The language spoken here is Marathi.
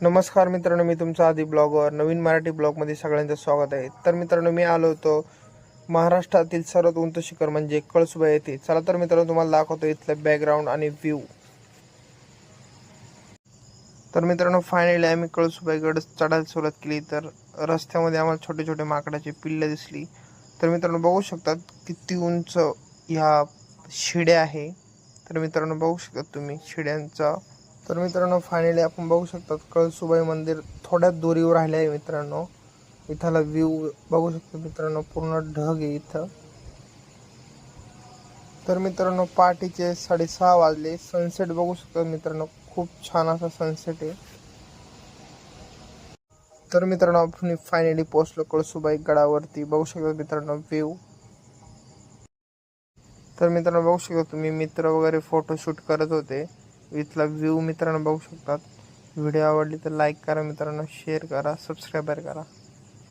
नमस्कार मित्रांनो, मी तुमचा आदी ब्लॉगर नवीन मराठी ब्लॉगमध्ये सगळ्यांचं स्वागत आहे. तर मित्रांनो, मी आलो होतो महाराष्ट्रातील सर्वात उंच शिखर म्हणजे कळसुबाई येथे. चला तर मित्रांनो, तुम्हाला दाखवतो इथलं बॅकग्राऊंड आणि व्ह्यू. तर मित्रांनो, फायनली आम्ही कळसुबाईकडे चढायला सुरुवात केली. तर रस्त्यामध्ये आम्हाला छोटे छोटे माकडाची पिल्ले दिसली. तर मित्रांनो, बघू शकतात किती उंच ह्या शिड्या आहे. तर मित्रांनो, बघू शकता तुम्ही शिड्यांचा. तर मित्रांनो, फायनली आपण बघू शकतात कळसुबाई मंदिर थोड्याच दुरीवर राहिले आहे मित्रांनो. इथला व्ह्यू बघू शकतो मित्रांनो, पूर्ण ढग आहे इथं. तर मित्रांनो, पहाटेचे 6:30 वाजले. सनसेट बघू शकतो मित्रांनो, खूप छान असा सनसेट आहे. तर मित्रांनो, आपण फायनली पोहोचलो कळसुबाई गडावरती. बघू शकता मित्रांनो व्ह्यू. तर मित्रांनो, बघू शकता तुम्ही मित्र वगैरे फोटोशूट करत होते. इथला व्ह्यू मित्रांनो बघू शकतात. व्हिडिओ आवडली तर लाईक करा मित्रांनो, शेअर करा, सबस्क्राईब करा.